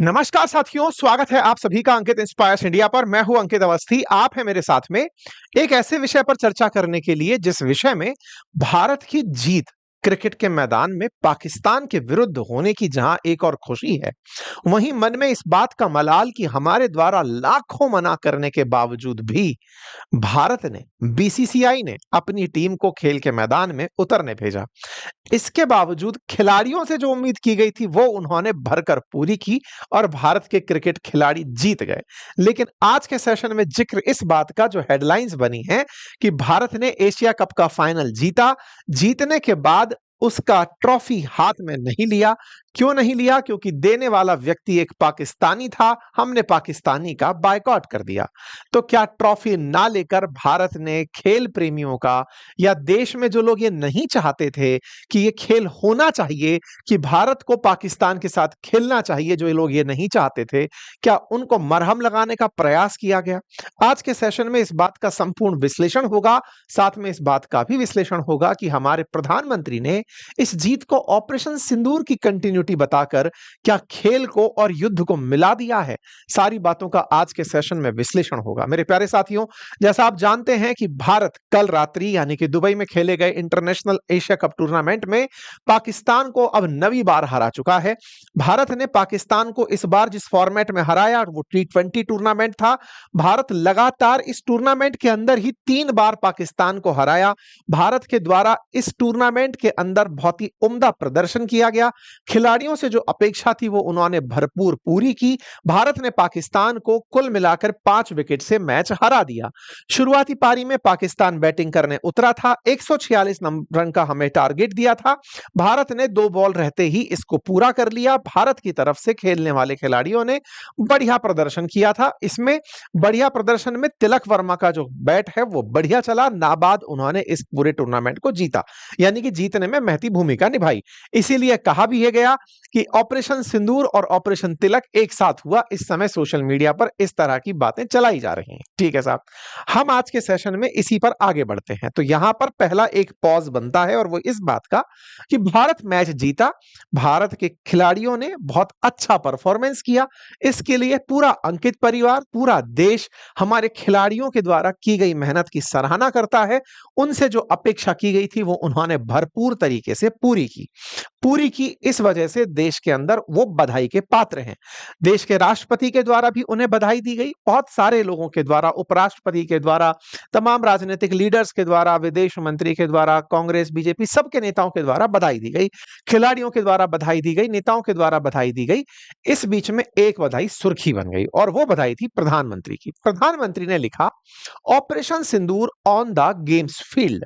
नमस्कार साथियों, स्वागत है आप सभी का अंकित इंस्पायर्स इंडिया पर। मैं हूं अंकित अवस्थी। आप है मेरे साथ में एक ऐसे विषय पर चर्चा करने के लिए जिस विषय में भारत की जीत क्रिकेट के मैदान में पाकिस्तान के विरुद्ध होने की जहां एक और खुशी है, वहीं मन में इस बात का मलाल कि हमारे द्वारा लाखों मना करने के बावजूद भी भारत ने बीसीसीआई ने अपनी टीम को खेल के मैदान में उतरने भेजा। इसके बावजूद खिलाड़ियों से जो उम्मीद की गई थी वो उन्होंने भरकर पूरी की और भारत के क्रिकेट खिलाड़ी जीत गए। लेकिन आज के सेशन में जिक्र इस बात का जो हेडलाइंस बनी है कि भारत ने एशिया कप का फाइनल जीता, जीतने के बाद उसका ट्रॉफी हाथ में नहीं लिया। क्यों नहीं लिया? क्योंकि देने वाला व्यक्ति एक पाकिस्तानी था, हमने पाकिस्तानी का बायकॉट कर दिया। तो क्या ट्रॉफी ना लेकर भारत ने खेल प्रेमियों का या देश में जो लोग ये नहीं चाहते थे कि ये खेल होना चाहिए, कि भारत को पाकिस्तान के साथ खेलना चाहिए, जो ये लोग ये नहीं चाहते थे, क्या उनको मरहम लगाने का प्रयास किया गया? आज के सेशन में इस बात का संपूर्ण विश्लेषण होगा। साथ में इस बात का भी विश्लेषण होगा कि हमारे प्रधानमंत्री ने इस जीत को ऑपरेशन सिंदूर की कंटिन्यूटी बताकर क्या खेल को और युद्ध को मिला दिया है। सारी बातों का आज के सेशन में विश्लेषण होगा। मेरे प्यारे साथियों, जैसा आप जानते हैं कि भारत कल रात्रि यानी कि दुबई में खेले गए इंटरनेशनल एशिया कप टूर्नामेंट में पाकिस्तान को अब 9वीं बार हरा चुका है। भारत ने पाकिस्तान को इस बार जिस फॉर्मेट में हराया वो T20 टूर्नामेंट था। भारत लगातार इस टूर्नामेंट के अंदर ही 3 बार पाकिस्तान को हराया। भारत के द्वारा इस टूर्नामेंट के अंदर बहुत ही उम्दा प्रदर्शन किया गया। खिलाड़ियों से जो अपेक्षा थी वो उन्होंने भरपूर पूरी की। भारत ने पाकिस्तान को कुल मिलाकर 5 विकेट से मैच हरा दिया। शुरुआती पारी में पाकिस्तान बैटिंग करने उतरा था। 146 रन का हमें टारगेट दिया था। भारत ने 2 बॉल रहते ही इसको पूरा कर लिया। भारत की तरफ से खेलने वाले खिलाड़ियों ने बढ़िया प्रदर्शन किया था। इसमें बढ़िया प्रदर्शन में तिलक वर्मा का जो बैट है वो बढ़िया चला। नाबाद उन्होंने इस पूरे टूर्नामेंट को जीता, यानी कि जीतने में महती भूमिका निभाई। इसीलिए कहा भी है गया कि ऑपरेशन सिंदूर और ऑपरेशन तिलक एक साथ हुआ। इस समय सोशल मीडिया पर इस तरह की बातें चलाई जा रही हैं। ठीक है साहब, हम आज के सेशन में इसी पर आगे बढ़ते हैं। तो यहां पर पहला एक पॉज बनता है और वो इस बात का कि भारत मैच जीता, भारत के खिलाड़ियों ने बहुत अच्छा परफॉर्मेंस किया। इसके लिए पूरा अंकित परिवार, पूरा देश हमारे खिलाड़ियों के द्वारा की गई मेहनत की सराहना करता है। उनसे जो अपेक्षा की गई थी वो उन्होंने भरपूर तरीके से पूरी की। इस वजह से देश के अंदर वो बधाई के पात्र हैं। देश के राष्ट्रपति के द्वारा भी उन्हें बधाई दी गई। बहुत सारे लोगों के द्वारा, उपराष्ट्रपति के द्वारा, तमाम राजनीतिक लीडर्स के द्वारा, विदेश मंत्री के द्वारा, कांग्रेस, बीजेपी, सबके नेताओं के द्वारा बधाई दी गई। खिलाड़ियों के द्वारा बधाई दी गई, नेताओं के द्वारा बधाई दी गई। इस बीच में एक बधाई सुर्खी बन गई और वो बधाई थी प्रधानमंत्री की। प्रधानमंत्री ने लिखा, operation Sindoor on the games field,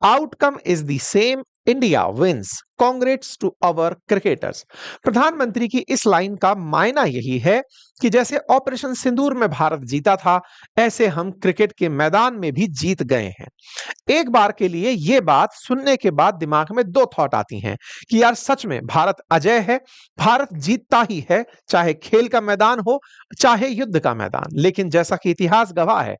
outcome is the same, India wins, congrats to our cricketers. प्रधानमंत्री की इस लाइन का मायना यही है कि जैसे ऑपरेशन सिंदूर में भारत जीता था, ऐसे हम क्रिकेट के मैदान में भी जीत गए हैं। एक बार के लिए यह बात सुनने के बाद दिमाग में 2 थॉट आती हैं कि यार सच में भारत अजय है, भारत जीतता ही है, चाहे खेल का मैदान हो, चाहे युद्ध का मैदान। लेकिन जैसा कि इतिहास गवाह है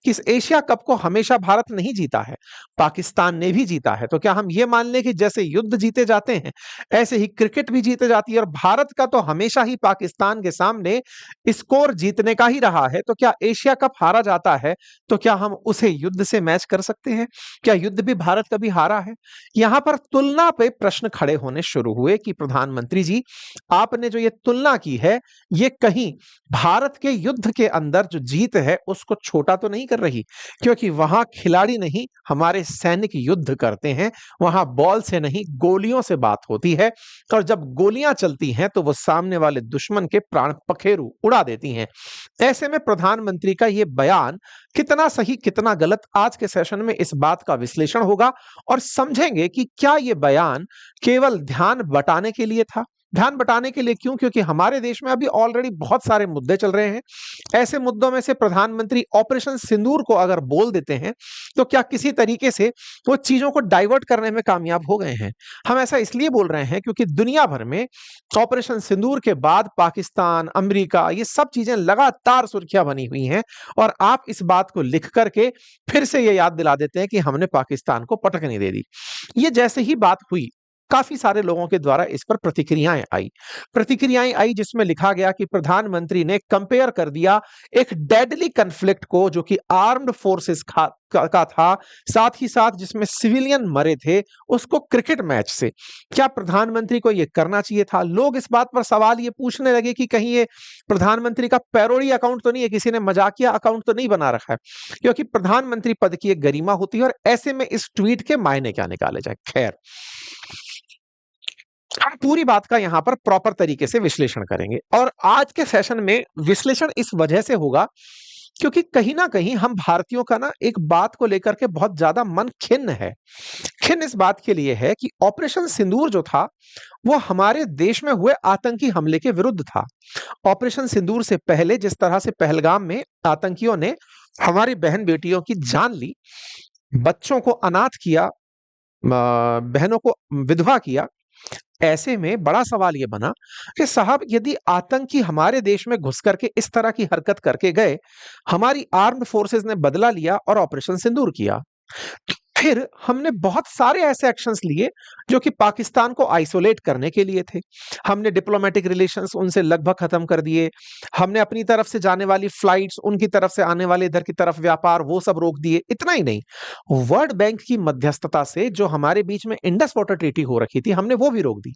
कि इस एशिया कप को हमेशा भारत नहीं जीता है, पाकिस्तान ने भी जीता है। तो क्या हम ये मान लें कि जैसे युद्ध जीते जाते हैं ऐसे ही क्रिकेट भी जीते जाती है? और भारत का तो हमेशा ही पाकिस्तान के सामने स्कोर जीतने का ही रहा है। तो क्या एशिया कप हारा जाता है तो क्या हम उसे युद्ध से मैच कर सकते हैं? क्या युद्ध भी भारत कभी हारा है? यहां पर तुलना पे प्रश्न खड़े होने शुरू हुए कि प्रधानमंत्री जी, आपने जो ये तुलना की है, ये कहीं भारत के युद्ध के अंदर जो जीत है उसको छोटा तो नहीं कर रही? क्योंकि वहां खिलाड़ी नहीं, हमारे सैनिक युद्ध करते हैं। वहां बॉल से नहीं, गोलियों से बात होती है। और जब गोलियां चलती हैं तो वो सामने वाले दुश्मन के प्राण पखेरु उड़ा देती हैं। ऐसे में प्रधानमंत्री का यह बयान कितना सही कितना गलत, आज के सेशन में इस बात का विश्लेषण होगा और समझेंगे कि क्या यह बयान केवल ध्यान बटाने के लिए था। ध्यान बटाने के लिए क्यों? क्योंकि हमारे देश में अभी ऑलरेडी बहुत सारे मुद्दे चल रहे हैं। ऐसे मुद्दों में से प्रधानमंत्री ऑपरेशन सिंदूर को अगर बोल देते हैं तो क्या किसी तरीके से वो चीजों को डाइवर्ट करने में कामयाब हो गए हैं? हम ऐसा इसलिए बोल रहे हैं क्योंकि दुनिया भर में ऑपरेशन सिंदूर के बाद पाकिस्तान, अमेरिका, ये सब चीजें लगातार सुर्खियां बनी हुई हैं। और आप इस बात को लिख करके फिर से ये याद दिला देते हैं कि हमने पाकिस्तान को पटकनी दे दी। ये जैसे ही बात हुई काफ़ी सारे लोगों के द्वारा इस पर प्रतिक्रियाएँ आई जिसमें लिखा गया कि प्रधानमंत्री ने कंपेयर कर दिया एक डेडली कॉन्फ्लिक्ट को जो कि आर्म्ड फोर्सेस का था, साथ ही साथ जिसमें सिविलियन मरे थे, उसको क्रिकेट मैच से। क्या प्रधानमंत्री को ये करना चाहिए था? लोग इस बात पर सवाल ये पूछने लगे कि कहीं ये प्रधानमंत्री का पैरोडी अकाउंट तो नहीं है, किसी ने मजाकिया अकाउंट तो नहीं बना रखा है? क्योंकि प्रधानमंत्री पद की एक गरिमा होती है और ऐसे में इस ट्वीट के मायने क्या निकाले जाए? खैर, हम पूरी बात का यहाँ पर प्रॉपर तरीके से विश्लेषण करेंगे और आज के सेशन में विश्लेषण इस वजह से होगा क्योंकि कहीं ना कहीं हम भारतीयों का ना एक बात को लेकर के बहुत ज्यादा मन खिन्न है। खिन्न इस बात के लिए है कि ऑपरेशन सिंदूर जो था वो हमारे देश में हुए आतंकी हमले के विरुद्ध था। ऑपरेशन सिंदूर से पहले जिस तरह से पहलगाम में आतंकियों ने हमारी बहन बेटियों की जान ली, बच्चों को अनाथ किया, बहनों को विधवा किया, ऐसे में बड़ा सवाल ये बना कि साहब यदि आतंकी हमारे देश में घुस करके इस तरह की हरकत करके गए, हमारी आर्म्ड फोर्सेस ने बदला लिया और ऑपरेशन सिंदूर किया, फिर हमने बहुत सारे ऐसे एक्शंस लिए जो कि पाकिस्तान को आइसोलेट करने के लिए थे। हमने डिप्लोमेटिक रिलेशंस उनसे लगभग खत्म कर दिए, हमने अपनी तरफ से जाने वाली फ्लाइट्स, उनकी तरफ से आने वाले इधर की तरफ व्यापार वो सब रोक दिए। इतना ही नहीं, वर्ल्ड बैंक की मध्यस्थता से जो हमारे बीच में इंडस वाटर ट्रीटी हो रखी थी, हमने वो भी रोक दी।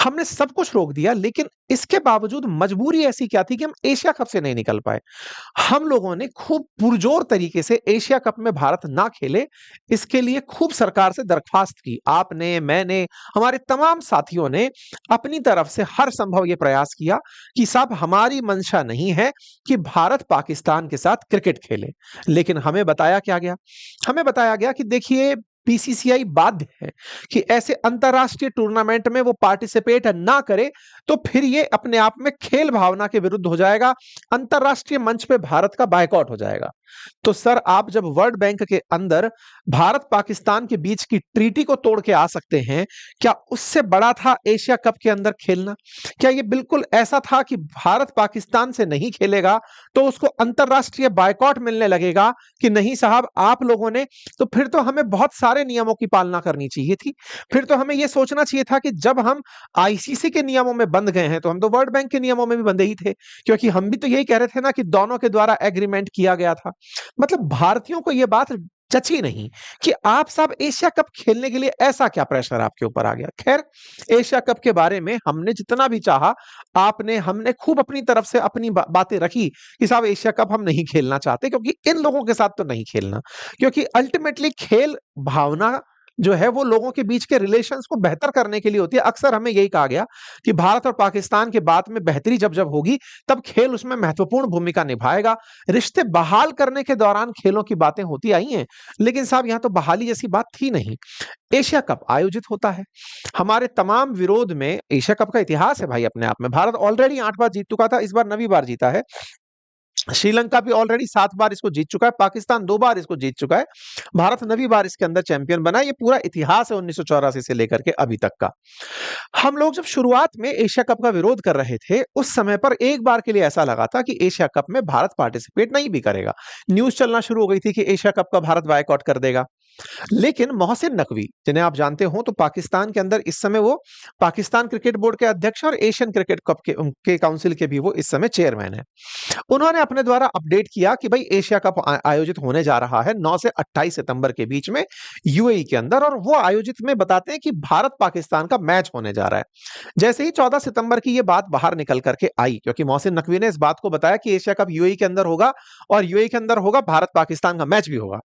हमने सब कुछ रोक दिया, लेकिन इसके बावजूद मजबूरी ऐसी क्या थी कि हम एशिया कप से नहीं निकल पाए। हम लोगों ने खूब पुरजोर तरीके से एशिया कप में भारत ना खेले, इसके लिए खूब सरकार से दरख्वास्त की। आपने, मैंने, हमारे तमाम साथियों ने अपनी तरफ से हर संभव ये प्रयास किया कि साहब हमारी मंशा नहीं है कि भारत पाकिस्तान के साथ क्रिकेट खेले। लेकिन हमें बताया क्या गया? हमें बताया गया कि देखिए बीसीसीआई बाध्य है कि ऐसे अंतरराष्ट्रीय टूर्नामेंट में वो पार्टिसिपेट ना करे तो फिर ये अपने आप में खेल भावना के विरुद्ध हो जाएगा, अंतरराष्ट्रीय मंच पे भारत का बायकॉट हो जाएगा। तो सर, आप जब वर्ल्ड बैंक के अंदर भारत पाकिस्तान के बीच की ट्रीटी को तोड़ के आ सकते हैं, क्या उससे बड़ा था एशिया कप के अंदर खेलना? क्या ये बिल्कुल ऐसा था कि भारत पाकिस्तान से नहीं खेलेगा तो उसको अंतरराष्ट्रीय बायकॉट मिलने लगेगा कि नहीं साहब आप लोगों ने? तो फिर तो हमें बहुत सारे नियमों की पालना करनी चाहिए थी। फिर तो हमें यह सोचना चाहिए था कि जब हम आईसीसी के नियमों में बंध गए हैं तो हम तो वर्ल्ड बैंक के नियमों में भी बंधे ही थे, क्योंकि हम भी तो यही कह रहे थे ना कि दोनों के द्वारा एग्रीमेंट किया गया था। मतलब भारतीयों को यह बात जची नहीं कि आप सब एशिया कप खेलने के लिए ऐसा क्या प्रेशर आपके ऊपर आ गया। खैर, एशिया कप के बारे में हमने जितना भी चाहा, हमने खूब अपनी तरफ से अपनी बातें रखी कि साहब एशिया कप हम नहीं खेलना चाहते क्योंकि इन लोगों के साथ तो नहीं खेलना, क्योंकि अल्टीमेटली खेल भावना जो है वो लोगों के बीच के रिलेशंस को बेहतर करने के लिए होती है। अक्सर हमें यही कहा गया कि भारत और पाकिस्तान के बाद में बेहतरी जब जब होगी तब खेल उसमें महत्वपूर्ण भूमिका निभाएगा। रिश्ते बहाल करने के दौरान खेलों की बातें होती आई हैं, लेकिन साहब यहां तो बहाली जैसी बात थी नहीं। एशिया कप आयोजित होता है, हमारे तमाम विरोध में एशिया कप का इतिहास है भाई अपने आप में। भारत ऑलरेडी 8 बार जीत चुका था, इस बार 9वीं बार जीता है। श्रीलंका भी ऑलरेडी 7 बार इसको जीत चुका है, पाकिस्तान 2 बार इसको जीत चुका है, भारत 9वीं बार इसके अंदर चैंपियन बना है। ये पूरा इतिहास है 1984 से लेकर के अभी तक का। हम लोग जब शुरुआत में एशिया कप का विरोध कर रहे थे, उस समय पर एक बार के लिए ऐसा लगा था कि एशिया कप में भारत पार्टिसिपेट नहीं भी करेगा। न्यूज चलना शुरू हो गई थी कि एशिया कप का भारत बायकॉट कर देगा। लेकिन मोहसिन नकवी, जिन्हें आप जानते हो, तो पाकिस्तान के अंदर इस समय वो पाकिस्तान क्रिकेट बोर्ड के अध्यक्ष और एशियन क्रिकेट कप के काउंसिल के भी वो इस समय चेयरमैन है। उन्होंने अपने द्वारा अपडेट किया कि भाई एशिया कप आयोजित होने जा रहा है 9 से 28 सितंबर के बीच में यूएई के अंदर, और वो आयोजित में बताते हैं कि भारत पाकिस्तान का मैच होने जा रहा है। जैसे ही 14 सितंबर की ये बात बाहर निकल करके आई, क्योंकि मोहसिन नकवी ने इस बात को बताया कि एशिया कप यूएई के अंदर होगा और यूएई के अंदर होगा, भारत पाकिस्तान का मैच भी होगा।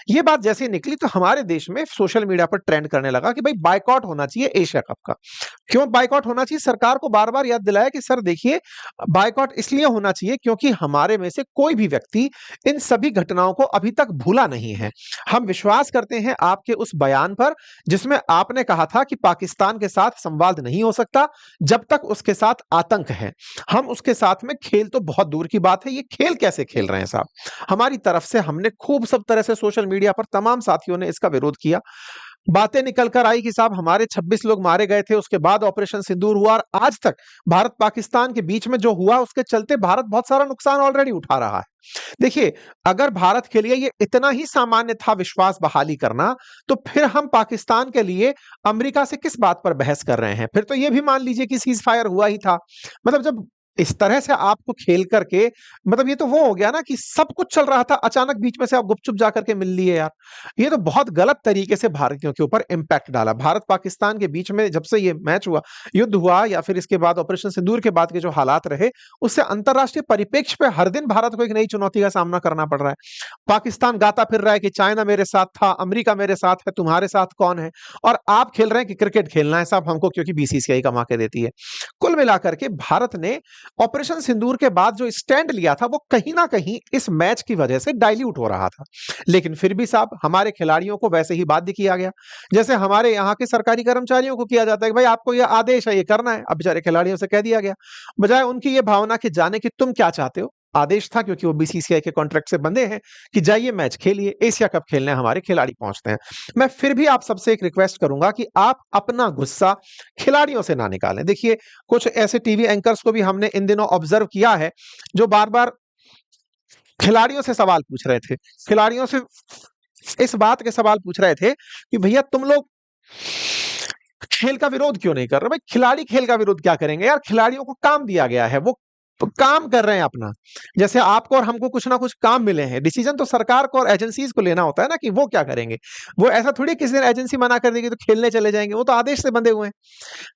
ये बात जैसे ही निकली तो हमारे देश में सोशल मीडिया पर ट्रेंड करने लगा कि भाई बायकॉट होना चाहिए एशिया कप का। क्यों बायकॉट होना चाहिए? सरकार को बार बार याद दिलाया कि सर देखिए, बायकॉट इसलिए होना चाहिए क्योंकि हमारे में से कोई भी व्यक्ति इन सभी घटनाओं को अभी तक भूला नहीं है। हम विश्वास करते हैं आपके उस बयान पर जिसमें आपने कहा था कि पाकिस्तान के साथ संवाद नहीं हो सकता जब तक उसके साथ आतंक है। हम उसके साथ में खेल तो बहुत दूर की बात है, ये खेल कैसे खेल रहे हैं साहब। हमारी तरफ से हमने खूब सब तरह से सोशल मीडिया पर तमाम साथियों ने इसका विरोध किया। बातें निकल कर आई कि साहब हमारे 26 लोग मारे गए थे, उसके बाद ऑपरेशन सिंदूर हुआ और आज तक भारत पाकिस्तान के बीच में जो हुआ उसके चलते भारत बहुत सारा नुकसान ऑलरेडी उठा रहा है। देखिए, अगर भारत के लिए ये इतना ही सामान्य था विश्वास बहाली करना, तो फिर हम पाकिस्तान के लिए अमेरिका से किस बात पर बहस कर रहे हैं? फिर तो ये भी मान लीजिए कि सीज़ फायर हुआ ही था। मतलब जब इस तरह से आपको खेल करके, मतलब ये तो वो हो गया ना कि सब कुछ चल रहा था, अचानक बीच में से आप गुपचुप जा करके मिल लिए यार। ये तो बहुत गलत तरीके से भारतीयों के ऊपर इम्पैक्ट डाला। भारत-पाकिस्तान के बीच में जब से ये मैच हुआ, युद्ध हुआ या फिर इसके बाद ऑपरेशन सिंदूर के बाद के जो हालात रहे, उससे अंतर्राष्ट्रीय परिप्रेक्ष्य पे हर दिन भारत को एक नई चुनौती का सामना करना पड़ रहा है। पाकिस्तान गाता फिर रहा है कि चाइना मेरे साथ था, अमेरिका मेरे साथ है, तुम्हारे साथ कौन है? और आप खेल रहे हैं कि क्रिकेट खेलना है साहब हमको क्योंकि बीसीसीआई कमा के देती है। कुल मिलाकर के भारत ने ऑपरेशन सिंदूर के बाद जो स्टैंड लिया था, वो कहीं न कहीं इस मैच की वजह से डाइल्यूट हो रहा था। लेकिन फिर भी साहब हमारे खिलाड़ियों को वैसे ही बाध्य किया गया। जैसे हमारे यहाँ के सरकारी कर्मचारियों को किया जाता है कि भाई आपको ये आदेश है, ये करना है। अब बेचारे खिलाड़ियों से कह दिया गया। बजाय उनकी ये भावना कि जाने कि तुम क्या चाहते हो? आदेश था क्योंकि वो बीसीसीआई के कॉन्ट्रैक्ट से बंधे हैं कि जाइए मैच खेलिए, एशिया कप खेलने हमारे खिलाड़ी पहुंचते हैं। मैं फिर भी आप सबसे एक रिक्वेस्ट करूंगा कि आप अपना गुस्सा खिलाड़ियों से ना निकालें। देखिए, कुछ ऐसे टीवी एंकर्स को भी हमने इन दिनों ऑब्जर्व किया है, जो बार-बार खिलाड़ियों से सवाल पूछ रहे थे। खिलाड़ियों से इस बात के सवाल पूछ रहे थे कि भैया तुम लोग खेल का विरोध क्यों नहीं कर रहे? भाई खिलाड़ी खेल का विरोध क्या करेंगे यार? खिलाड़ियों को काम दिया गया है, वो काम कर रहे हैं अपना। जैसे आपको और हमको कुछ ना कुछ काम मिले हैं, डिसीजन तो सरकार को और एजेंसीज को लेना होता है ना कि वो क्या करेंगे। वो ऐसा थोड़ी किसी दिन एजेंसी मना कर देगी तो खेलने चले जाएंगे, वो तो आदेश से बंधे हुए हैं।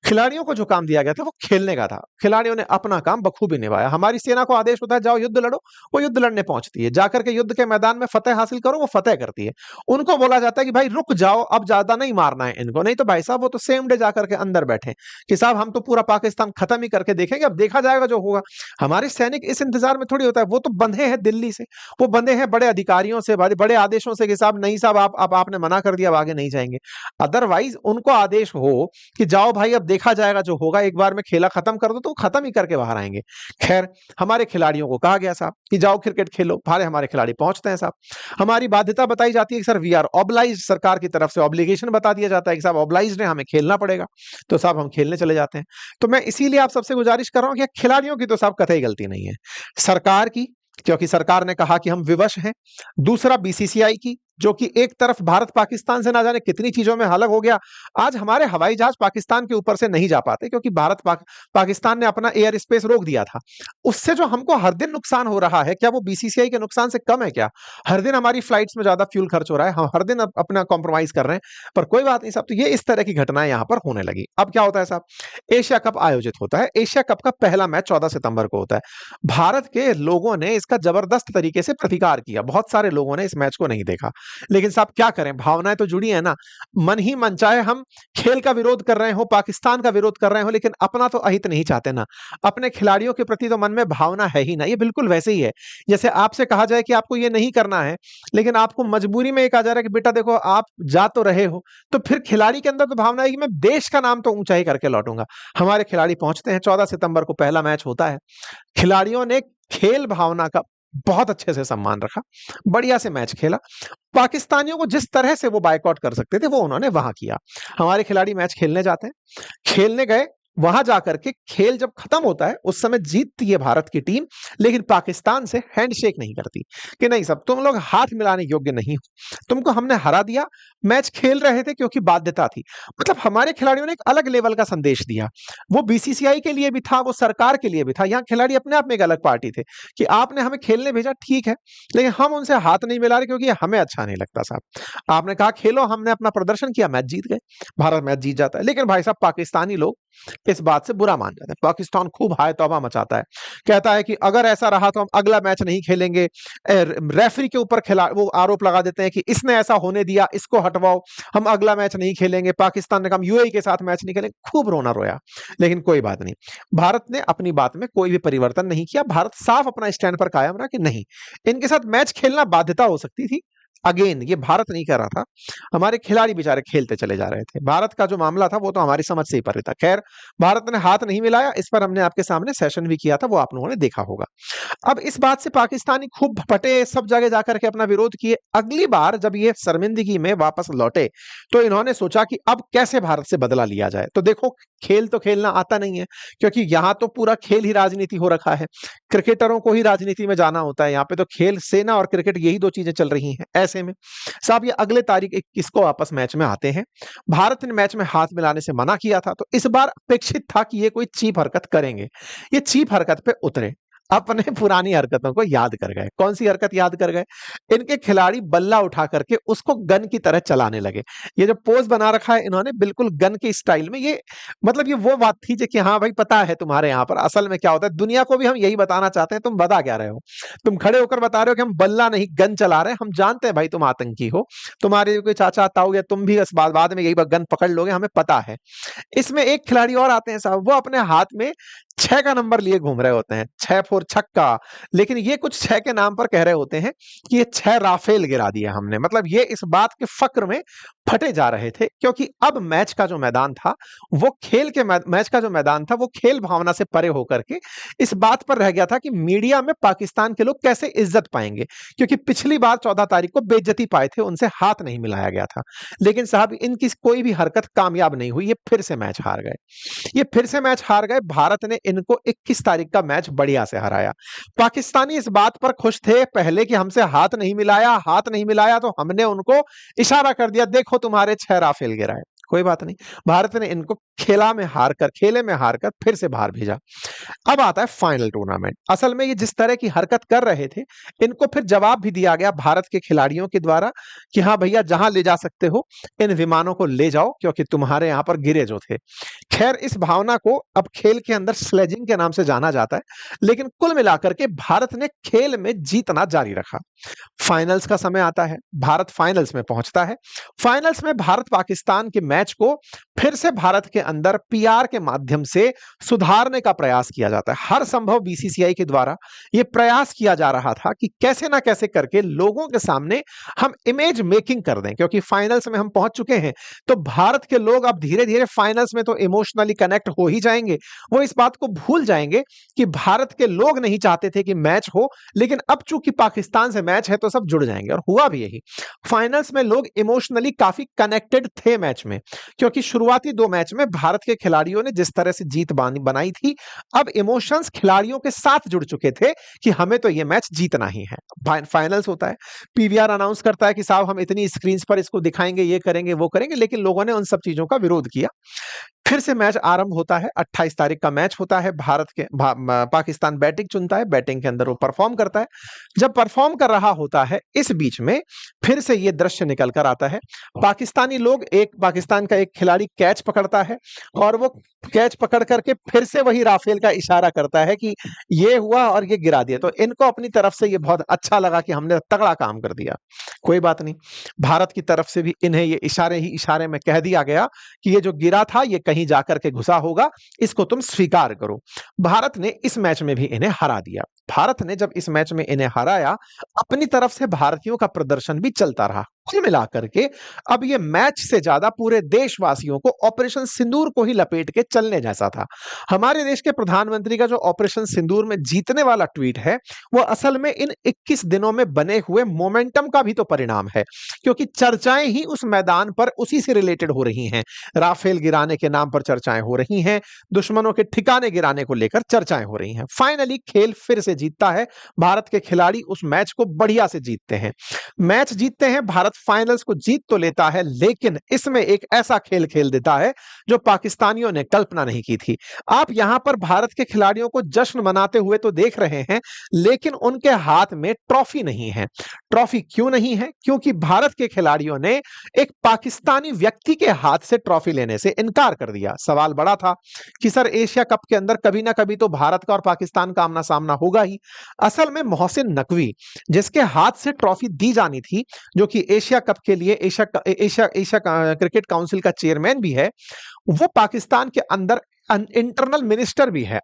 खिलाड़ियों को जो काम दिया गया था वो खेलने का था। खिलाड़ियों ने अपना काम बखूबी निभाया। हमारी सेना को आदेश होता है जाओ युद्ध लड़ो, वो युद्ध लड़ने पहुंचती है। जाकर के युद्ध के मैदान में फतेह हासिल करो, वो फतेह करती है। उनको बोला जाता है कि भाई रुक जाओ, अब ज्यादा नहीं मारना है इनको, नहीं तो भाई साहब वो तो सेम डे जाकर के अंदर बैठे कि साहब हम तो पूरा पाकिस्तान खत्म ही करके देखेंगे, अब देखा जाएगा जो होगा। हमारे सैनिक इस इंतजार में थोड़ी होता है, वो तो बंधे हैं दिल्ली से, वो बंधे हैं बड़े अधिकारियों से, बड़े आदेशों से कि साहब नहीं साहब आप अब आपने मना कर दिया, अब आगे नहीं जाएंगे। अदरवाइज उनको आदेश हो कि जाओ भाई अब देखा जाएगा जो होगा, एक बार में खेला खत्म कर दो तो वो खत्म ही करके बाहर आएंगे। खैर, हमारे खिलाड़ियों को कहा गया साहब कि जाओ क्रिकेट खेलो, भारे हमारे खिलाड़ी पहुंचते हैं साहब। हमारी बाध्यता बताई जाती है कि सर वी आर ऑब्लाइज्ड, सरकार की तरफ से ऑब्लिगेशन बता दिया जाता है कि साहब ऑब्लाइज्ड है, हमें खेलना पड़ेगा। तो साहब हम खेलने चले जाते हैं। तो मैं इसीलिए आप सबसे गुजारिश कर रहा हूं कि खिलाड़ियों की तो साहब कतई गलती नहीं है, सरकार की, क्योंकि सरकार ने कहा कि हम विवश हैं। दूसरा बीसीसीआई की, जो कि एक तरफ भारत पाकिस्तान से ना जाने कितनी चीजों में अलग हो गया। आज हमारे हवाई जहाज पाकिस्तान के ऊपर से नहीं जा पाते क्योंकि पाकिस्तान ने अपना एयर स्पेस रोक दिया था। उससे जो हमको हर दिन नुकसान हो रहा है, क्या वो बीसीसीआई के नुकसान से कम है क्या? हर दिन हमारी फ्लाइट्स में ज्यादा फ्यूल खर्च हो रहा है, हम हर दिन अपना कॉम्प्रोमाइज कर रहे हैं। पर कोई बात नहीं साहब, तो ये इस तरह की घटनाएं यहां पर होने लगी। अब क्या होता है साहब, एशिया कप आयोजित होता है। एशिया कप का पहला मैच 14 सितंबर को होता है। भारत के लोगों ने इसका जबरदस्त तरीके से प्रतिकार किया। बहुत सारे लोगों ने इस मैच को नहीं देखा, लेकिन साहब क्या करें, भावनाएं तो जुड़ी है ना। मन ही मन चाहे हम खेल का विरोध कर रहे हो, पाकिस्तान का विरोध कर रहे हो, लेकिन अपना तो अहित नहीं चाहते ना। अपने खिलाड़ियों के प्रति तो मन में भावना है ही ना। ये बिल्कुल वैसे ही है जैसे आपसे कहा जाए कि आपको ये नहीं करना है, लेकिन आपको मजबूरी में ये कहा जा रहा है कि बेटा देखो आप जा तो रहे हो, तो फिर खिलाड़ी के अंदर तो भावना है कि मैं देश का नाम तो ऊंचा ही करके लौटूंगा। हमारे खिलाड़ी पहुंचते हैं, 14 सितंबर को पहला मैच होता है। खिलाड़ियों ने खेल भावना का बहुत अच्छे से सम्मान रखा, बढ़िया से मैच खेला। पाकिस्तानियों को जिस तरह से वो बायकॉट कर सकते थे वो उन्होंने वहां किया। हमारे खिलाड़ी मैच खेलने जाते हैं, खेलने गए, वहां जाकर के खेल जब खत्म होता है उस समय जीतती है भारत की टीम, लेकिन पाकिस्तान से हैंडशेक नहीं करती कि नहीं साहब तुम लोग हाथ मिलाने योग्य नहीं हो, तुमको हमने हरा दिया। मैच खेल रहे थे क्योंकि बाध्यता थी। मतलब हमारे खिलाड़ियों ने एक अलग लेवल का संदेश दिया। वो बीसीसीआई के लिए भी था, वो सरकार के लिए भी था। यहाँ खिलाड़ी अपने आप में एक अलग पार्टी थे कि आपने हमें खेलने भेजा, ठीक है, लेकिन हम उनसे हाथ नहीं मिला रहे क्योंकि हमें अच्छा नहीं लगता साहब। आपने कहा खेलो, हमने अपना प्रदर्शन किया, मैच जीत गए, भारत मैच जीत जाता है। लेकिन भाई साहब पाकिस्तानी लोग इस बात से बुरा मान जाते हैं। पाकिस्तान खूब हाय तौबा मचाता है, कहता है कि अगर ऐसा रहा तो हम अगला मैच नहीं खेलेंगे। रेफरी के ऊपर वो आरोप लगा देते हैं कि इसने ऐसा होने दिया, इसको हटवाओ, हम अगला मैच नहीं खेलेंगे। पाकिस्तान ने कहा यूएई के साथ मैच नहीं खेलेंगे। खूब रोना रोया, लेकिन कोई बात नहीं, भारत ने अपनी बात में कोई भी परिवर्तन नहीं किया। भारत साफ अपना स्टैंड पर कायम रहा कि नहीं, इनके साथ मैच खेलना बाध्यता हो सकती थी, अगेन ये भारत नहीं कर रहा था, हमारे खिलाड़ी बेचारे खेलते चले जा रहे थे। भारत का जो मामला था वो तो हमारी समझ से ही परे था। खैर, भारत ने हाथ नहीं मिलाया, इस पर हमने आपके सामने सेशन भी किया था, वो आप लोगों ने देखा होगा। अब इस बात से पाकिस्तानी खूब फटे, सब जगह जाकर के अपना विरोध किए। अगली बार जब ये शर्मिंदगी में वापस लौटे तो इन्होंने सोचा कि अब कैसे भारत से बदला लिया जाए। तो देखो, खेल तो खेलना आता नहीं है, क्योंकि यहाँ तो पूरा खेल ही राजनीति हो रखा है, क्रिकेटरों को ही राजनीति में जाना होता है। यहाँ पे तो खेल, सेना और क्रिकेट, यही दो चीजें चल रही हैं। ऐसे में साहब ये अगले तारीख 21 को वापस मैच में आते हैं। भारत ने मैच में हाथ मिलाने से मना किया था, तो इस बार अपेक्षित था कि ये कोई चीप हरकत करेंगे। ये चीप हरकत पे उतरे, अपने पुरानी हरकतों को याद कर गए। कौन सी हरकत याद कर गए? इनके खिलाड़ी बल्ला उठा करके उसको गन की तरह चलाने लगे। ये जो पोज बना रखा है इन्होंने बिल्कुल गन के स्टाइल में, ये मतलब ये वो बात थी जो कि हाँ भाई पता है तुम्हारे यहाँ पर असल में क्या होता है, दुनिया को भी हम यही बताना चाहते हैं, तुम बता क्या रहे हो? तुम खड़े होकर बता रहे हो कि हम बल्ला नहीं गन चला रहे हैं, हम जानते हैं भाई तुम आतंकी हो, तुम्हारे कोई चाचा ताऊ या तुम भी इस बाद में यही गन पकड़ लोगे, हमें पता है। इसमें एक खिलाड़ी और आते हैं साहब, वो अपने हाथ में 6 का नंबर लिए घूम रहे होते हैं, 6 4 छक्का। लेकिन ये कुछ 6 के नाम पर कह रहे होते हैं कि ये 6 राफेल गिरा दिया हमने। मतलब ये इस बात के फक्र में फटे जा रहे थे, क्योंकि अब मैच का जो मैदान था वो मैच का जो मैदान था वो खेल भावना से परे होकर के इस बात पर रह गया था कि मीडिया में पाकिस्तान के लोग कैसे इज्जत पाएंगे, क्योंकि पिछली बार 14 तारीख को बेइज्जती पाए थे, उनसे हाथ नहीं मिलाया गया था। लेकिन साहब इनकी कोई भी हरकत कामयाब नहीं हुई, ये फिर से मैच हार गए। ये फिर से मैच हार गए। भारत ने इनको 21 तारीख का मैच बढ़िया से हराया। पाकिस्तानी इस बात पर खुश थे पहले कि हमसे हाथ नहीं मिलाया तो हमने उनको इशारा कर दिया, देखो तुम्हारे 6 राफेल गिराए। कोई बात नहीं, भारत ने इनको खेले में हार कर फिर से बाहर भेजा। अब आता है फाइनल टूर्नामेंट। असल में ये जिस तरह की हरकत कर रहे थे, इनको फिर जवाब भी दिया गया भारत के खिलाड़ियों के द्वारा कि हाँ भैया, जहां ले जा सकते हो इन विमानों को ले जाओ, क्योंकि तुम्हारे यहां पर गिरे जो थे। खैर, इस भावना को अब खेल के अंदर स्लेजिंग के नाम से जाना जाता है, लेकिन कुल मिलाकर के भारत ने खेल में जीतना जारी रखा। फाइनल्स का समय आता है, भारत फाइनल्स में पहुंचता है। फाइनल्स में भारत पाकिस्तान के मैच को फिर से भारत के अंदर पीआर के माध्यम से सुधारने का प्रयास किया जाता है। हर संभव बीसीसीआई के द्वारा यह प्रयास किया जा रहा था कि कैसे ना कैसे करके लोगों के सामने हम इमेज मेकिंग कर दें, क्योंकि फाइनल्स में हम पहुंच चुके हैं, तो भारत के लोग अब धीरे धीरे फाइनल्स में तो इमोशनली कनेक्ट हो ही जाएंगे। वो इस बात को भूल जाएंगे कि भारत के लोग नहीं चाहते थे कि मैच हो, लेकिन अब चूंकि पाकिस्तान से मैच है तो सब जुड़ जाएंगे, और हुआ भी यही। फाइनल्स में लोग इमोशनली काफी कनेक्टेड थे मैच में, क्योंकि शुरुआती 2 मैच में भारत के खिलाड़ियों ने जिस तरह से जीत बनाई थी, अब इमोशंस खिलाड़ियों के साथ जुड़ चुके थे कि हमें तो ये मैच जीतना ही है। फाइनल्स होता है, पीवीआर अनाउंस करता है कि साहब हम इतनी स्क्रीन पर इसको दिखाएंगे, ये करेंगे वो करेंगे, लेकिन लोगों ने उन सब चीजों का विरोध किया। फिर से मैच आरंभ होता है, 28 तारीख का मैच होता है। पाकिस्तान बैटिंग चुनता है, बैटिंग के अंदर वो परफॉर्म करता है। जब परफॉर्म कर रहा होता है, इस बीच में फिर से ये दृश्य निकल कर आता है। पाकिस्तान का एक खिलाड़ी कैच पकड़ता है, और वो कैच पकड़ करके फिर से वही राफेल का इशारा करता है कि ये हुआ और ये गिरा दिया। तो इनको अपनी तरफ से ये बहुत अच्छा लगा कि हमने तगड़ा काम कर दिया। कोई बात नहीं, भारत की तरफ से भी इन्हें ये इशारे में कह दिया गया कि ये जो गिरा था ये कहीं जाकर के घुसा होगा, इसको तुम स्वीकार करो। भारत ने इस मैच में भी इन्हें हरा दिया। भारत ने जब इस मैच में इन्हें हराया, अपनी तरफ से भारतीयों का प्रदर्शन भी चलता रहा। कुल मिलाकर के अब ये मैच से ज्यादा पूरे देशवासियों को ऑपरेशन सिंदूर को ही लपेट के चलने जैसा था। हमारे देश के प्रधानमंत्री का जो ऑपरेशन सिंदूर में जीतने वाला ट्वीट है, वो असल में इन 21 दिनों में बने हुए मोमेंटम का भी तो परिणाम है, क्योंकि चर्चाएं ही उस मैदान पर उसी से रिलेटेड हो रही हैं। राफेल गिराने के नाम पर चर्चाएं हो रही हैं, दुश्मनों के ठिकाने गिराने को लेकर चर्चाएं हो रही हैं। फाइनली खेल फिर से जीतता है, भारत के खिलाड़ी उस मैच को बढ़िया से जीतते हैं। मैच जीतते हैं, भारत फाइनल्स को जीत तो लेता है, लेकिन इसमें एक ऐसा खेल खेल देता है जो पाकिस्तानियों ने कल्पना नहीं की थी। आप यहां पर भारत के खिलाड़ियों को जश्न मनाते हुए तो देख रहे हैं, लेकिन उनके हाथ में ट्रॉफी नहीं है। ट्रॉफी क्यों नहीं है? क्योंकि भारत के खिलाड़ियों ने एक पाकिस्तानी व्यक्ति के हाथ से ट्रॉफी लेने से इनकार कर दिया। सवाल बड़ा था कि सर, एशिया कप के अंदर कभी ना कभी तो भारत का और पाकिस्तान का आमना सामना होगा ही। असल में मोहसिन नकवी, जिसके हाथ से ट्रॉफी दी जानी थी, जो कि एशिया कप के लिए एशिया क्रिकेट काउंसिल का चेयरमैन भी है, वो पाकिस्तान के अंदर इंटरनल मिनिस्टर भी है।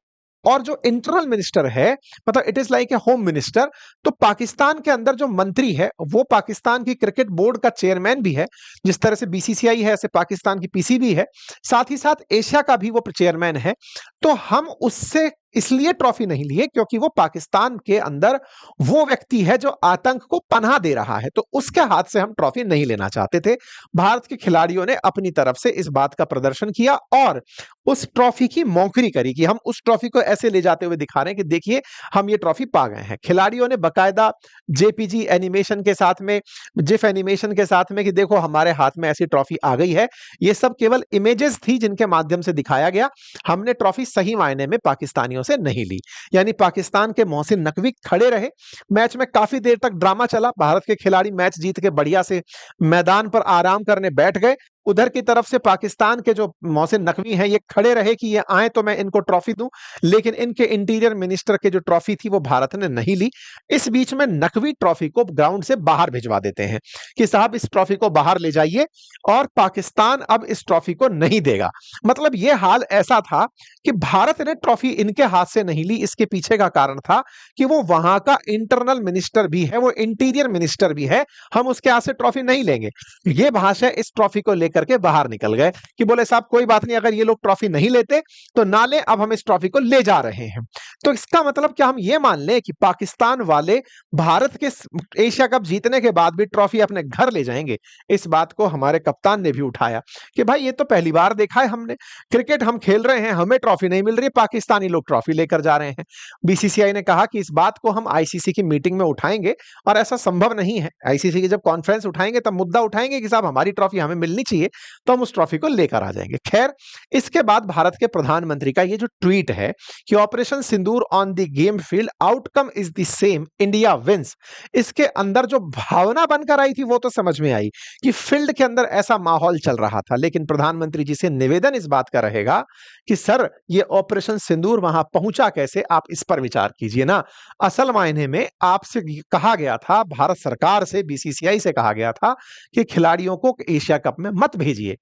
और जो इंटरनल मिनिस्टर है, मतलब it is like a home minister, तो पाकिस्तान के अंदर जो मंत्री है वो पाकिस्तान की क्रिकेट बोर्ड का चेयरमैन भी है। जिस तरह से बीसीसीआई है ऐसे पाकिस्तान की पीसीबी है, साथ ही साथ एशिया का भी वो चेयरमैन है। तो हम उससे इसलिए ट्रॉफी नहीं लिए क्योंकि वो पाकिस्तान के अंदर वो व्यक्ति है जो आतंक को पनाह दे रहा है, तो उसके हाथ से हम ट्रॉफी नहीं लेना चाहते थे। भारत के खिलाड़ियों ने अपनी तरफ से इस बात का प्रदर्शन किया और उस ट्रॉफी की मौखरी करी कि हम उस ट्रॉफी को ऐसे ले जाते हुए दिखा रहे हैं कि देखिए हम ये ट्रॉफी पा गए हैं। खिलाड़ियों ने बकायदा जेपीजी एनिमेशन के साथ में, जिफ एनिमेशन के साथ में कि देखो हमारे हाथ में ऐसी ट्रॉफी आ गई है। ये सब केवल इमेजेस थी जिनके माध्यम से दिखाया गया। हमने ट्रॉफी सही मायने में पाकिस्तानियों से नहीं ली। यानी पाकिस्तान के मोहसिन नकवी खड़े रहे, मैच में काफी देर तक ड्रामा चला, भारत के खिलाड़ी मैच जीत के बढ़िया से मैदान पर आराम करने बैठ गए। उधर की तरफ से पाकिस्तान के जो मोहसिन नकवी हैं ये खड़े रहे कि ये आए तो मैं इनको ट्रॉफी दूं, लेकिन इनके इंटीरियर मिनिस्टर के जो ट्रॉफी थी वो भारत ने नहीं ली। इस बीच में नकवी ट्रॉफी को ग्राउंड से बाहर भिजवा देते हैं कि साहब इस ट्रॉफी को बाहर ले जाइए, और पाकिस्तान अब इस ट्रॉफी को नहीं देगा। मतलब ये हाल ऐसा था कि भारत ने ट्रॉफी इनके हाथ से नहीं ली। इसके पीछे का कारण था कि वो वहां का इंटरनल मिनिस्टर भी है, वो इंटीरियर मिनिस्टर भी है, हम उसके हाथ से ट्रॉफी नहीं लेंगे। ये भाषा इस ट्रॉफी को लेकर के बाहर निकल गए कि बोले साहब कोई बात नहीं, अगर ये लोग ट्रॉफी नहीं लेते तो ना ले, अब हम इस ट्रॉफी को ले जा रहे हैं। तो इसका मतलब क्या हम ये मान लें कि पाकिस्तान वाले भारत के एशिया कप जीतने के बाद भी ट्रॉफी अपने घर ले जाएंगे? इस बात को हमारे कप्तान ने भी उठाया कि भाई ये तो पहली बार देखा है हमने, क्रिकेट हम खेल रहे हैं, हमें ट्रॉफी नहीं मिल रही, पाकिस्तानी लोग ट्रॉफी लेकर जा रहे हैं। बीसीसीआई ने कहा कि इस बात को हम आईसीसी की मीटिंग में उठाएंगे और ऐसा संभव नहीं है। आईसीसी की जब कॉन्फ्रेंस उठाएंगे तब मुद्दा उठाएंगे कि साहब हमारी ट्रॉफी हमें मिलनी चाहिए, तो हम उस ट्रॉफी को लेकर आ जाएंगे। खैर, इसके बाद भारत के प्रधानमंत्री का ये जो ट्वीट है कि operation Sindoor on the game field, outcome is the same, India wins, इसके अंदर जो भावना बनकर आई थी वो तो समझ में आई कि फील्ड के अंदर ऐसा माहौल चल रहा था। लेकिन प्रधानमंत्री जी से निवेदन इस बात का रहेगा कि सर ये ऑपरेशन सिंदूर वहां पहुंचा कैसे, आप इस पर विचार कीजिए ना। असल मायने में आपसे कहा गया था, भारत सरकार से, बीसीसीआई से कहा गया था कि खिलाड़ियों को एशिया कप में मत भेजिए।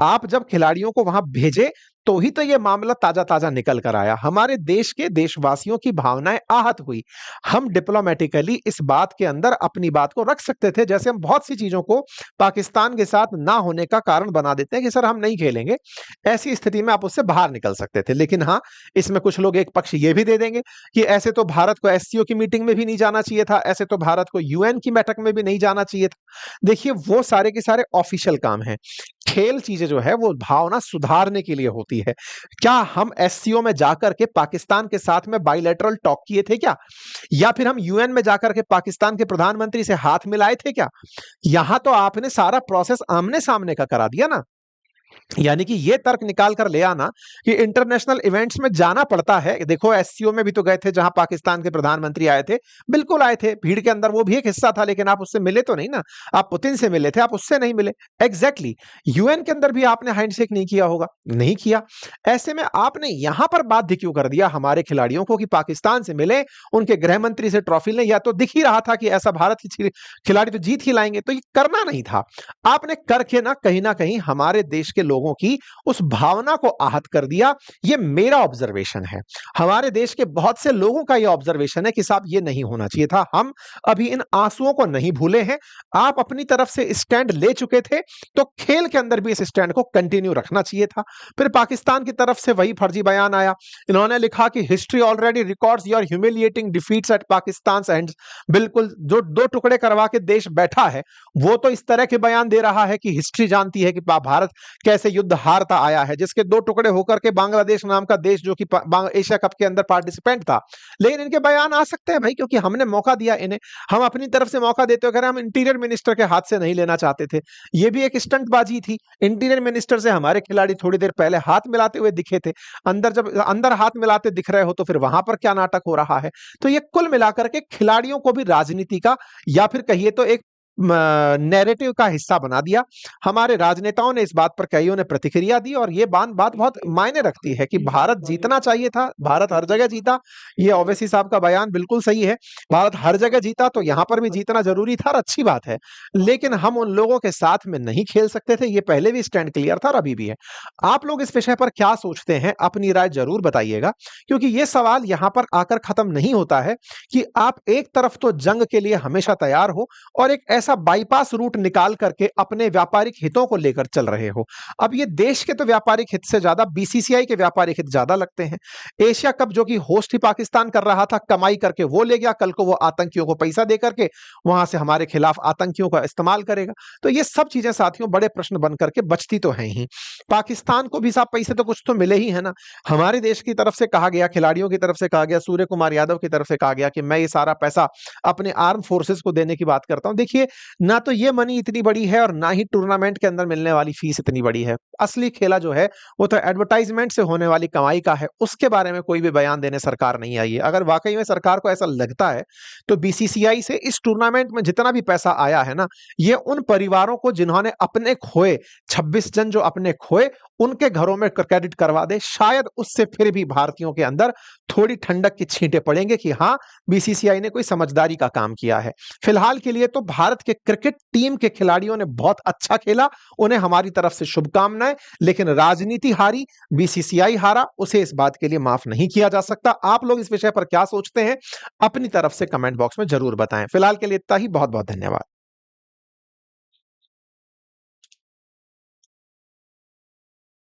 आप जब खिलाड़ियों को वहां भेजे तो ही तो ये मामला ताजा ताजा निकल कर आया, हमारे देश के देशवासियों की भावनाएं आहत हुई। हम डिप्लोमेटिकली इस बात के अंदर अपनी बात को रख सकते थे, जैसे हम बहुत सी चीजों को पाकिस्तान के साथ ना होने का कारण बना देते हैं कि सर हम नहीं खेलेंगे। ऐसी स्थिति में आप उससे बाहर निकल सकते थे। लेकिन हाँ, इसमें कुछ लोग एक पक्ष ये भी दे देंगे कि ऐसे तो भारत को एससीओ की मीटिंग में भी नहीं जाना चाहिए था, ऐसे तो भारत को यूएन की बैठक में भी नहीं जाना चाहिए था। देखिए वो सारे के सारे ऑफिशियल काम हैं। खेल चीजें जो है वो भावना सुधारने के लिए होती है। क्या हम एससीओ में जाकर के पाकिस्तान के साथ में बाइलेटरल टॉक किए थे क्या? या फिर हम यूएन में जाकर के पाकिस्तान के प्रधानमंत्री से हाथ मिलाए थे क्या? यहां तो आपने सारा प्रोसेस आमने सामने का करा दिया ना। यानी कि ये तर्क निकाल कर ले आना कि इंटरनेशनल इवेंट्स में जाना पड़ता है। देखो एससीओ में भी तो गए थे जहां पाकिस्तान के प्रधानमंत्री आए थे, बिल्कुल आए थे, भीड़ के अंदर वो भी एक हिस्सा था, लेकिन आप उससे मिले तो नहीं ना। आप पुतिन से मिले थे, आप उससे नहीं मिले। एग्जैक्टली यूएन के अंदर भी आपने हैंडशेक नहीं किया होगा, नहीं किया। ऐसे में आपने यहां पर बाध्य क्यों कर दिया हमारे खिलाड़ियों को कि पाकिस्तान से मिले, उनके गृह मंत्री से ट्रॉफी लें? या तो दिख ही रहा था कि ऐसा भारत के खिलाड़ी तो जीत ही लाएंगे, तो ये करना नहीं था। आपने करके ना कहीं हमारे देश के लोगों की उस भावना को आहत कर दिया। ये मेरा ऑब्जर्वेशन है, हमारे देश के बहुत से लोगों का ये ऑब्जर्वेशन है कि साहब ये नहीं होना चाहिए था। हम अभी इन आंसुओं को नहीं भूले हैं। आप अपनी तरफ से स्टैंड ले चुके थे तो खेल के अंदर भी इस स्टैंड को कंटिन्यू रखना चाहिए था। फिर पाकिस्तान की तरफ से वही फर्जी बयान आया। इन्होंने लिखा कि history already records your humiliating defeats at Pakistan end, बिल्कुल जो दो टुकड़े करवा के देश बैठा है वो तो इस तरह के बयान दे रहा है कि हिस्ट्री जानती है कि भारत कैसे युद्ध हारता आया है, जिसके दो टुकड़े होकर के बांग्लादेश नाम का देश जो कि एशिया कप के अंदर पार्टिसिपेंट था। लेकिन इनके बयान आ सकते हैं भाई, क्योंकि हमने मौका दिया इन्हें। हम अपनी तरफ से मौका देते हुए हम इंटीरियर मिनिस्टर के हाथ से नहीं लेना चाहते थे। ये भी एक स्टंटबाजी थी। इंटीरियर मिनिस्टर से हमारे खिलाड़ी थोड़ी देर पहले हाथ मिलाते हुए दिखे थे। अंदर जब अंदर हाथ मिलाते दिख रहे हो तो फिर वहां पर क्या नाटक हो रहा है? तो ये कुल मिलाकर के खिलाड़ियों को भी राजनीति का, या फिर कहिए तो एक नैरेटिव का हिस्सा बना दिया। हमारे राजनेताओं ने इस बात पर कईयों ने प्रतिक्रिया दी और ये बात बहुत मायने रखती है कि भारत जीतना चाहिए था, भारत हर जगह जीता। ये ओवैसी साहब का बयान बिल्कुल सही है। भारत हर जगह जीता तो यहाँ पर भी जीतना ज़रूरी था और अच्छी बात है। लेकिन हम उन लोगों के साथ में नहीं खेल सकते थे, ये पहले भी स्टैंड क्लियर था और अभी भी है। आप लोग इस विषय पर क्या सोचते हैं? अपनी राय ज़रूर बताइएगा, क्योंकि ये सवाल यहाँ पर आकर खत्म नहीं होता है कि आप एक तरफ तो जंग के लिए हमेशा तैयार हो और एक ऐसा बाईपास रूट निकाल करके अपने व्यापारिक हितों को लेकर चल रहे हो। अब ये देश के तो व्यापारिक हित से ज्यादा बीसीसीआई के व्यापारिक हित ज्यादा लगते हैं। एशिया कप जो कि होस्ट ही पाकिस्तान कर रहा था, कमाई करके वो ले गया, कल को वो आतंकियों को पैसा दे करके वहां से हमारे खिलाफ आतंकियों का इस्तेमाल करेगा। तो ये सब चीजें साथियों बड़े प्रश्न बन करके बचती तो हैं ही। पाकिस्तान को भी साहब पैसे तो कुछ तो मिले ही है ना। हमारे देश की तरफ से कहा गया, खिलाड़ियों की तरफ से कहा गया, सूर्य कुमार यादव की तरफ से कहा गया कि मैं ये सारा पैसा अपने आर्म फोर्सेस को देने की बात करता हूं। देखिए, ना तो ये मनी इतनी बड़ी है और ना ही टूर्नामेंट के अंदर मिलने वाली फीस इतनी बड़ी है। असली खेला जो है वो तो एडवर्टाइजमेंट से होने वाली कमाई का है, उसके बारे में कोई भी बयान देने सरकार नहीं आई है। अगर वाकई में सरकार को ऐसा लगता है तो बीसीसीआई से इस टूर्नामेंट में जितना भी पैसा आया है ना, ये उन परिवारों को जिन्होंने अपने खोए 26 जन जो अपने खोए उनके घरों में क्रेडिट करवा दे। शायद उससे फिर भी भारतीयों के अंदर थोड़ी ठंडक की छींटे पड़ेंगे कि हाँ, बीसीसीआई ने कोई समझदारी का काम किया है। फिलहाल के लिए तो भारत के क्रिकेट टीम के खिलाड़ियों ने बहुत अच्छा खेला, उन्हें हमारी तरफ से शुभकामनाएं। लेकिन राजनीति हारी, बीसीसीआई हारा, उसे इस बात के लिए माफ नहीं किया जा सकता। आप लोग इस विषय पर क्या सोचते हैं? अपनी तरफ से कमेंट बॉक्स में जरूर बताएं। फिलहाल के लिए इतना ही। बहुत बहुत धन्यवाद।